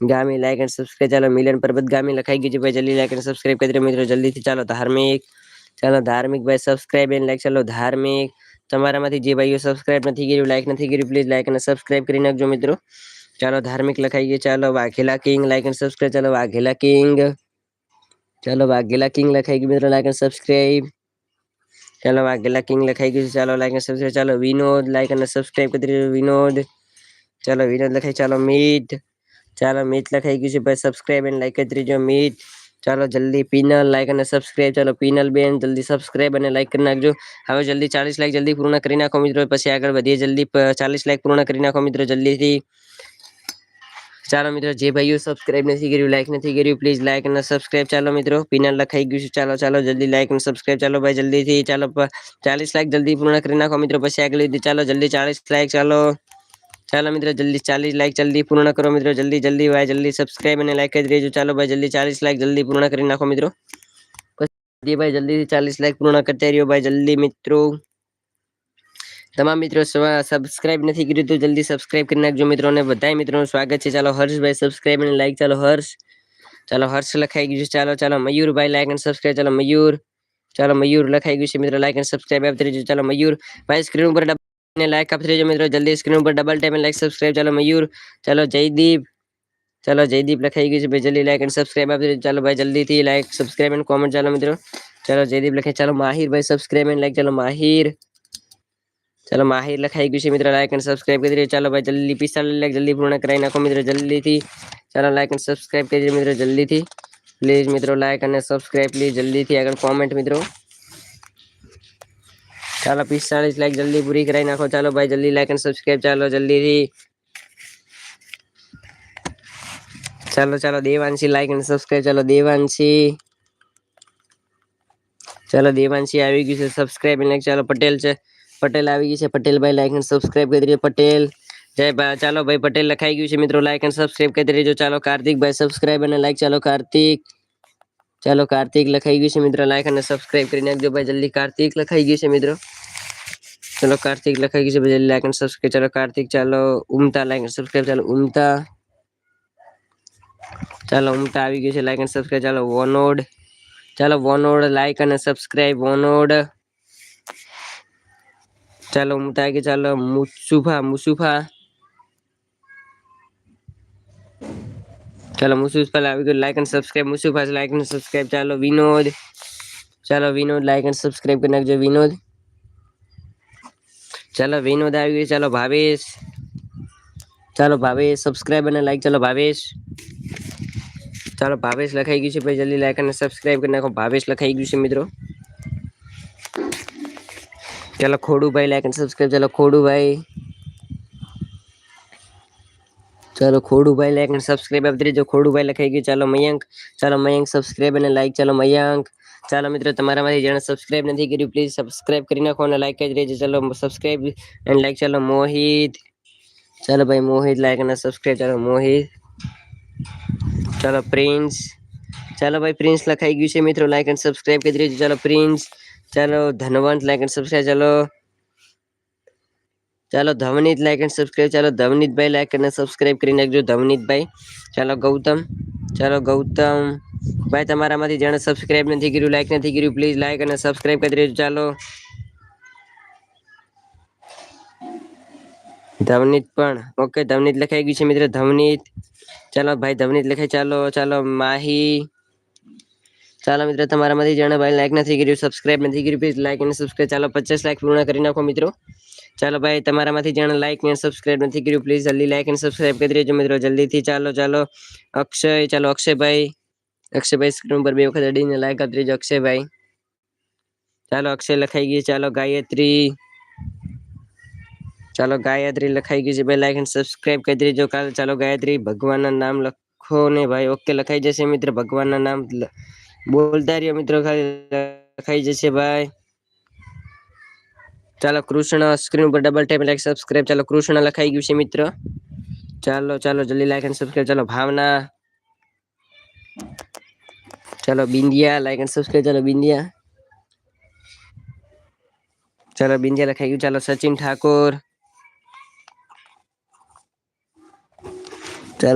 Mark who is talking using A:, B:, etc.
A: Gami like and subscribe ચાલો મિલન પરબત ગામી લખાઈ ગયું છે ભાઈ જલ્દી લાઈક એન્ડ સબસ્ક્રાઇબ કરી દો મિત્રો જલ્દીથી ચાલો ધાર્મિક ચાલો ધાર્મિક ભાઈ સબસ્ક્રાઇબ એન્ડ લાઈક ચાલો ધાર્મિક તમારામાંથી જે ભાઈઓ સબસ્ક્રાઇબ નથી કર્યું લાઈક નથી કર્યું પ્લીઝ લાઈક અને સબસ્ક્રાઇબ કરી નાખજો મિત્રો ચાલો ધાર્મિક લખાઈ ગયું ચાલો Vaghela king like and subscribe ચાલો વાઘેલા કિંગ ચાલો વાઘેલા કિંગ લખાઈ ગયું મિત્રો લાઈક એન્ડ સબસ્ક્રાઇબ ચાલો વાઘેલા કિંગ લખાઈ ગયું ચાલો લાઈક એન્ડ સબસ્ક્રાઇબ ચાલો વિનોદ લાઈક અને સબસ્ક્રાઇબ કરી દેજો વિનોદ ચાલો વિનોદ લખાઈ ચાલો મીત ચાલો મીત લખાઈ ગયું છે ભાઈ સબસ્ક્રાઇબ એન્ડ લાઈક કરી દેજો મીત ચાલો જલ્દી પિનલ લાઈક અને સબસ્ક્રાઇબ ચાલો પિનલ બેન જલ્દી સબસ્ક્રાઇબ અને લાઈક કરી નાખજો હવે જલ્દી 40 લાઈક જલ્દી પૂર્ણ કરી નાખો મિત્રો પછી આગળ વધીએ જલ્દી 40 લાઈક પૂર્ણ કરી નાખો મિત્રો જલ્દીથી ચાલો મિત્રો જે ભાઈઓ સબસ્ક્રાઇબ નથી કર્યું લાઈક નથી કર્યું પ્લીઝ લાઈક અને સબસ્ક્રાઇબ ચાલો મિત્રો પિનલ લખાઈ ગયું છે ચાલો ચાલો જલ્દી લાઈક અને સબસ્ક્રાઇબ ચાલો ભાઈ જલ્દીથી ચાલો 40 લાઈક જલ્દી પૂર્ણ કરી નાખો મિત્રો પછી આગળ ચાલો જલ્દી 40 લાઈક ચાલો ચાલો મિત્રો જલ્દી 40 લાઈક જલ્દી પૂર્ણ કરો મિત્રો જલ્દી જલ્દી ભાઈ જલ્દી સબસ્ક્રાઇબ અને લાઈક કરી દેજો ચાલો ભાઈ જલ્દી 40 લાઈક જલ્દી પૂર્ણ કરી નાખો મિત્રો પછી ભાઈ જલ્દી 40 લાઈક પૂર્ણ કરતા રહ્યો ભાઈ જલ્દી મિત્રો તમામ મિત્રો સબસ્ક્રાઇબ નથી કર્યું તો જલ્દી સબસ્ક્રાઇબ કરી નાખજો મિત્રો અને બધા મિત્રોનું સ્વાગત છે ચાલો હર્ષભાઈ સબસ્ક્રાઇબ અને લાઈક ચાલો હર્ષ લખાઈ ગયું છે ચાલો ચાલો મયુરભાઈ લાઈક અને સબસ્ક્રાઇબ ચાલો મયુર લખાઈ ગયું છે મિત્રો લાઈક અને સબસ્ક્રાઇબ આપી દેજો ચાલો મયુર ભાઈ સ્ક્રીન ઉપર ને લાઈક આપી દેજો મિત્રો જલ્દી સ્ક્રીન ઉપર ડબલ ટેપ અને લાઈક સબસ્ક્રાઇબ ચાલો મયુર ચાલો જયદીપ લખાઈ ગયું છે ભાઈ જલ્દી લાઈક અને સબસ્ક્રાઇબ આપી દેજો ચાલો ભાઈ જલ્દીથી લાઈક સબસ્ક્રાઇબ અને કોમેન્ટ ચાલો મિત્રો ચાલો જયદીપ લખાઈ ચાલો માહિર ભાઈ સબસ્ક્રાઇબ અને લાઈક ચાલો માહિર લખાઈ ગયું છે મિત્રો લાઈક અને સબસ્ક્રાઇબ કરી દેજો ચાલો ભાઈ જલ્દી 45 લાઈક જલ્દી પૂર્ણ કરાવી નાખો મિત્રો જલ્દીથી ચાલો લાઈક અને સબસ્ક્રાઇબ કરી દેજો મિત્રો જલ્દીથી પ્લીઝ મિત્રો લાઈક અને સબસ્ક્રાઇબ પ્લીઝ જલ્દીથી આગળ કોમેન્ટ મિત્રો ચાલો 45 લાઈક જલ્દી પૂરી કરાવી નાખો ચાલો ભાઈ જલ્દી લાઈક અને સબસ્ક્રાઇબ ચાલો જલ્દીથી ચાલો દેવાંશી લાઈક અને સબસ્ક્રાઇબ ચાલો દેવાંશી આવી ગયું છે સબસ્ક્રાઇબ અને લાઈક ચાલો પટેલ આવી ગઈ છે પટેલભાઈ લાઈક અને સબસ્ક્રાઇબ કરી દેજો પટેલ જય ભાઈ ચાલો ભાઈ પટેલ લખાઈ ગયું છે મિત્રો લાઈક અને સબસ્ક્રાઇબ કરી દેજો ચાલો કાર્તિકભાઈ સબસ્ક્રાઇબ અને લાઈક ચાલો કાર્તિક લખાઈ ગયું છે મિત્રો લાઈક અને સબસ્ક્રાઇબ કરી નાખજો ભાઈ જલ્દી કાર્તિક લખાઈ ગયું છે મિત્રો ચાલો કાર્તિક લખાઈ ગયું છે ભાઈ જલ્દી લાઈક અને સબસ્ક્રાઇબ ચાલો કાર્તિક ચાલો ઉમતા લાઈક અને સબસ્ક્રાઇબ ચાલો ઉમતા આવી ગયું છે લાઈક અને સબસ્ક્રાઇબ ચાલો વોનોડ લાઈક અને સબસ્ક્રાઇબ વોનોડ ચાલો ઉમતા કે ચાલો મુસુફા ચાલો મુસુફા આવી ગયું લાઈક અને સબસ્ક્રાઇબ મુસુફા લાઈક અને સબસ્ક્રાઇબ ચાલો વિનોદ લાઈક અને સબસ્ક્રાઇબ કરી નાખજો વિનોદ ચાલો વિનોદ આવી ગયું ચાલો ભાવેશ સબસ્ક્રાઇબ અને લાઈક ચાલો ભાવેશ લખાઈ ગયું છે ભાઈ જલ્દી લાઈક અને સબસ્ક્રાઇબ કરી નાખો ભાવેશ લખાઈ ગયું છે મિત્રો ચાલો ખોડુભાઈ લાઈક અને સબસ્ક્રાઇબ ચાલો ખોડુભાઈ લાઈક અને સબસ્ક્રાઇબ આપી દેજો ખોડુભાઈ લખાઈ ગયું ચાલો મયંક સબસ્ક્રાઇબ અને લાઈક ચાલો મયંક ચાલો મિત્રો તમારામાંથી જેણે સબસ્ક્રાઇબ નથી કર્યું પ્લીઝ સબસ્ક્રાઇબ કરી નાખો અને લાઈક કરી દેજો ચાલો સબસ્ક્રાઇબ અને લાઈક ચાલો મોહિત ચાલો ભાઈ મોહિત લાઈક અને સબસ્ક્રાઇબ ચાલો મોહિત ચાલો પ્રિન્સ પ્રિન્સ લખાઈ ગયું છે મિત્રો લાઈક અને સબસ્ક્રાઇબ કરી દેજો ચાલો પ્રિન્સ ચાલો ધનવંત લાઈક અને સબસ્ક્રાઇબ ચાલો ધવનીત લાઈક અને સબસ્ક્રાઇબ ચાલો ધવનીતભાઈ લાઈક અને સબસ્ક્રાઇબ કરી નાખજો ધવનીતભાઈ ચાલો ગૌતમ ભાઈ તમારામાંથી જેણે સબસ્ક્રાઇબ નથી કર્યું લાઈક નથી કર્યું પ્લીઝ લાઈક અને સબસ્ક્રાઇબ કરી દેજો ચાલો ધવનીત પણ ઓકે ધવનીત લખાઈ ગયું છે મિત્રો ધવનીત ચાલો ભાઈ ધવનીત લખાઈ ચાલો માહી ચાલો મિત્રો તમારામાંથી જેણે ભાઈ લાઈક નથી કર્યું સબસ્ક્રાઇબ નથી કર્યું પ્લીઝ લાઈક અને સબસ્ક્રાઇબ ચાલો 50 લાઈક પૂર્ણ કરી નાખો મિત્રો ચાલો ભાઈ તમારામાંથી જેણે લાઈક અને સબસ્ક્રાઇબ નથી કર્યું પ્લીઝ જલ્દી લાઈક અને સબસ્ક્રાઇબ કરી દેજો મિત્રો જલ્દીથી ચાલો અક્ષયભાઈ સ્ક્રીન ઉપર 2 વખત અડીને લાઈક આપી દેજો અક્ષયભાઈ ચાલો અક્ષય લખાઈ ગઈ ચાલો ગાયત્રી લખાઈ ગઈ છે ભાઈ લાઈક અને સબસ્ક્રાઇબ કરી દેજો ચાલો ગાયત્રી ભગવાનના નામ લખો ને ભાઈ ઓકે લખાઈ જશે મિત્ર ભગવાનના નામ બોલતા રહ્યો મિત્રો લખાઈ જશે ભાઈ ચાલો કૃષ્ણ સ્ક્રીન ઉપર ડબલ ટેપ લાઈક સબસ્ક્રાઇબ ચાલો કૃષ્ણ લખાઈ ગયું છે મિત્ર ચાલો જલ્દી લાઈક અને સબસ્ક્રાઇબ ચાલો ભાવના ચાલો બિંદિયા લાઈક અને સબસ્ક્રાઇબ ચાલો બિંદિયા લખાઈ ગયું ચાલો સચિન ઠાકોર